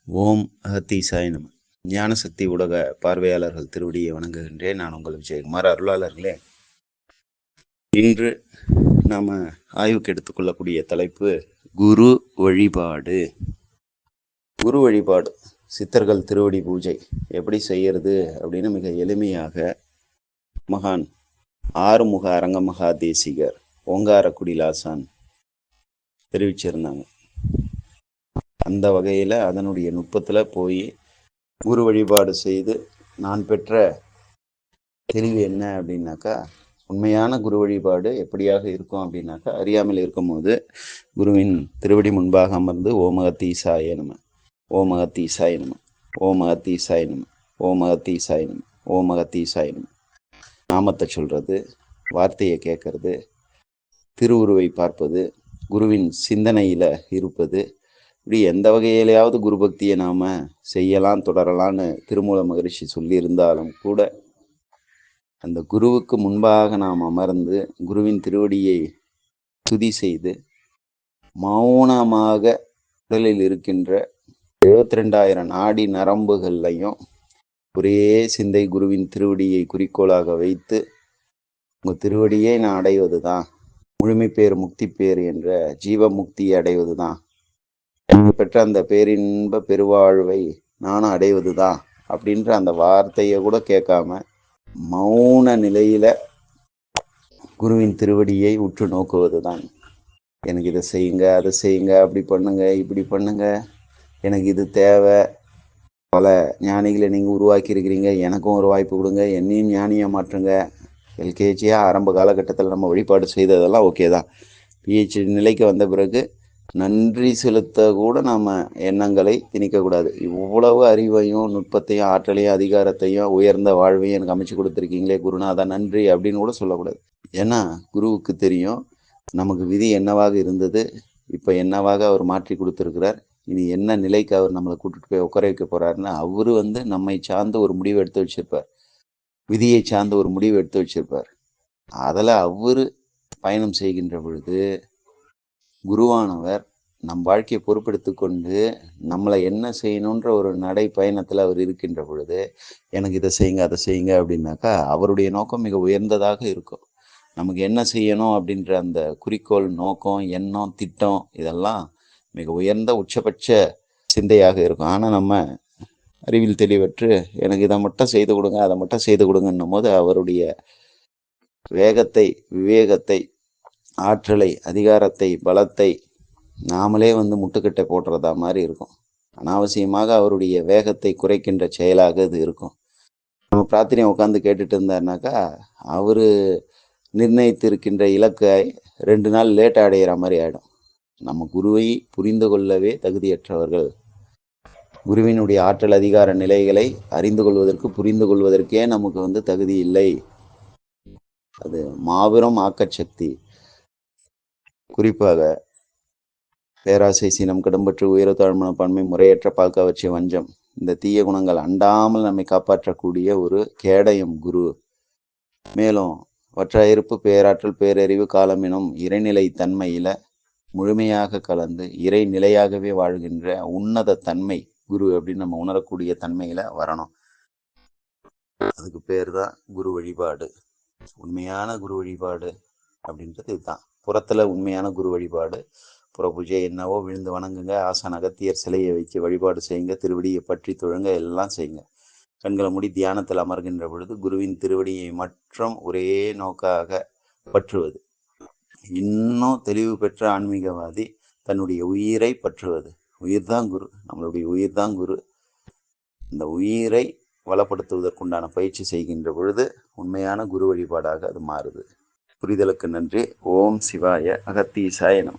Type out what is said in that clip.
ஓம் அகத்தீசாய நம. ஞானசக்தி ஊடக பார்வையாளர்கள் திருவடியை வணங்குகின்றேன். நான் உங்கள் விஜயகுமார். அருளாளர்களே, இன்று நாம் ஆய்வுக்கு எடுத்துக்கொள்ளக்கூடிய தலைப்பு குரு வழிபாடு. குரு வழிபாடு, சித்தர்கள் திருவடி பூஜை எப்படி செய்யறது அப்படின்னு மிக எளிமையாக மகான் ஆறுமுக அரங்க மகா தேசிகர் ஓங்கார குடிலாசான் தெரிவிச்சிருந்தாங்க. அந்த வகையில் அதனுடைய நுட்பத்தில் போய் குரு வழிபாடு செய்து நான் பெற்ற தெளிவு என்ன அப்படின்னாக்கா, உண்மையான குரு வழிபாடு எப்படியாக இருக்கும் அப்படின்னாக்கா, அறியாமல் இருக்கும்போது குருவின் திருவடி முன்பாக அமர்ந்து ஓமகத்தீசாய நம, ஓமகத்தீசாய நம, ஓமகத்தீசாய நம, ஓமகத்தீசாய நம, ஓமகத்தீசாய நம நாமத்தை சொல்றது, வார்த்தையை கேட்கறது, திருவுருவை பார்ப்பது, குருவின் சிந்தனையில் இருப்பது, இப்படி எந்த வகையிலையாவது குரு பக்தியை நாம் செய்யலாம் தொடரலான்னு திருமூல மகரிஷி சொல்லியிருந்தாலும் கூட, அந்த குருவுக்கு முன்பாக நாம் அமர்ந்து குருவின் திருவடியை துதி செய்து மௌனமாக உடலில் இருக்கின்ற 72,000 நாடி நரம்புகள்லையும் ஒரே சிந்தை குருவின் திருவடியை குறிக்கோளாக வைத்து, உங்கள் திருவடியை நான் அடைவது தான் முழுமை பேர் முக்தி பேர் என்ற ஜீவ முக்தியை அடைவது தான், பெற்ற அந்த பேரின்ப பெருவாழ்வை நானும் அடைவது தான் அப்படின்ற அந்த வார்த்தையை கூட கேட்காம மௌன நிலையில குருவின் திருவடியை உற்று நோக்குவது தான். எனக்கு இதை செய்யுங்க, அதை செய்யுங்க, அப்படி பண்ணுங்க, இப்படி பண்ணுங்க, எனக்கு இது தேவை, பல ஞானிகளை நீங்கள் உருவாக்கி இருக்கிறீங்க, எனக்கும் ஒரு வாய்ப்பு கொடுங்க, என்னையும் ஞானியாக மாற்றுங்க. எல்கேஜியாக ஆரம்ப காலகட்டத்தில் நம்ம வழிபாடு செய்ததெல்லாம் ஓகே தான். பிஹெச்டி நிலைக்கு வந்த பிறகு நன்றி செலுத்த கூட நாம் எண்ணங்களை திணிக்கக்கூடாது. இவ்வளவு அறிவையும் நுட்பத்தையும் ஆற்றலையும் அதிகாரத்தையும் உயர்ந்த வாழ்வையும் எனக்கு அமைச்சு கொடுத்துருக்கீங்களே குருநாதா, நன்றி அப்படின்னு கூட சொல்லக்கூடாது. ஏன்னா குருவுக்கு தெரியும் நமக்கு விதி என்னவாக இருந்தது, இப்போ என்னவாக அவர் மாற்றி கொடுத்துருக்கிறார், இனி என்ன நிலைக்கு அவர் நம்மளை கூட்டிட்டு போய் உட்கார வைக்க போறாருன்னு அவரு நம்மை சார்ந்து ஒரு முடிவு எடுத்து வச்சிருப்பார், விதியை சார்ந்து ஒரு முடிவு எடுத்து வச்சிருப்பார். அதில் அவரு பயணம் செய்கின்ற பொழுது குருவானவர் நம் வாழ்க்கையை பொறுப்பெடுத்து கொண்டு நம்மளை என்ன செய்யணுன்ற ஒரு நடை பயணத்தில் அவர் இருக்கின்ற பொழுது, எனக்கு இதை செய்யுங்க, அதை செய்யுங்க அப்படின்னாக்கா அவருடைய நோக்கம் மிக உயர்ந்ததாக இருக்கும். நமக்கு என்ன செய்யணும் அப்படின்ற அந்த குறிக்கோள், நோக்கம், எண்ணம், திட்டம் இதெல்லாம் மிக உயர்ந்த உச்சபட்ச சிந்தையாக இருக்கும். ஆனால் நம்ம அறிவில் தெளிவற்று எனக்கு இதை மட்டும் செய்து கொடுங்க, அதை மட்டும் செய்து கொடுங்கன்னும் போது அவருடைய வேகத்தை, விவேகத்தை, ஆற்றலை, அதிகாரத்தை, பலத்தை நாமளே முட்டுக்கட்டை போடுறதா மாதிரி இருக்கும். அனாவசியமாக அவருடைய வேகத்தை குறைக்கின்ற செயலாக இது இருக்கும். நம்ம பிரார்த்தனை உட்காந்து கேட்டுட்டு இருந்தாருனாக்கா அவர் நிர்ணயித்து இருக்கின்ற இலக்கை 2 நாள் லேட்டாக அடைகிற மாதிரி ஆகிடும். நம்ம குருவை புரிந்து கொள்ளவே தகுதியற்றவர்கள். குருவினுடைய ஆற்றல் அதிகார நிலைகளை அறிந்து கொள்வதற்கு, புரிந்து கொள்வதற்கே நமக்கு தகுதி இல்லை. அது மாபெரும் ஆக்கச்சக்தி. குறிப்பாக பேராசை, சீனம், கடம்பற்று, உயரத்தாழ்மன பன்மை, முறையற்ற பால்காவற்சிய வஞ்சம், இந்த தீய குணங்கள் அண்டாமல் நம்மை காப்பாற்றக்கூடிய ஒரு கேடயம் குரு. மேலும் வற்றாயிருப்பு, பேராற்றல், பேரறிவு, காலமெனும் இறைநிலை தன்மையில முழுமையாக கலந்து இறை நிலையாகவே வாழ்கின்ற உன்னத தன்மை குரு அப்படின்னு நம்ம உணரக்கூடிய தன்மையில வரணும். அதுக்கு பேர் தான் குரு வழிபாடு. உண்மையான குரு வழிபாடு அப்படின்றது இதுதான். புறத்துல உண்மையான குரு வழிபாடு, புற பூஜை என்னவோ விழுந்து வணங்குங்க, ஆசான் அகத்தியர் சிலையை வச்சு வழிபாடு செய்யுங்க, திருவடியை பற்றி தொழுங்க, எல்லாம் செய்யுங்க. கண்களை மூடி தியானத்தில் அமர்கின்ற பொழுது குருவின் திருவடியை மற்றும் ஒரே நோக்காக பற்றுவது. இன்னும் தெளிவு பெற்ற ஆன்மீகவாதி தன்னுடைய உயிரை பற்றுவது. உயிர் தான் குரு, நம்மளுடைய உயிர் தான் குரு. இந்த உயிரை வளப்படுத்துவதற்குண்டான பயிற்சி செய்கின்ற பொழுது உண்மையான குரு வழிபாடாக அது மாறுது. புரிதலுக்கு நன்றி. ஓம் சிவாய. அகத்தீசாய நம.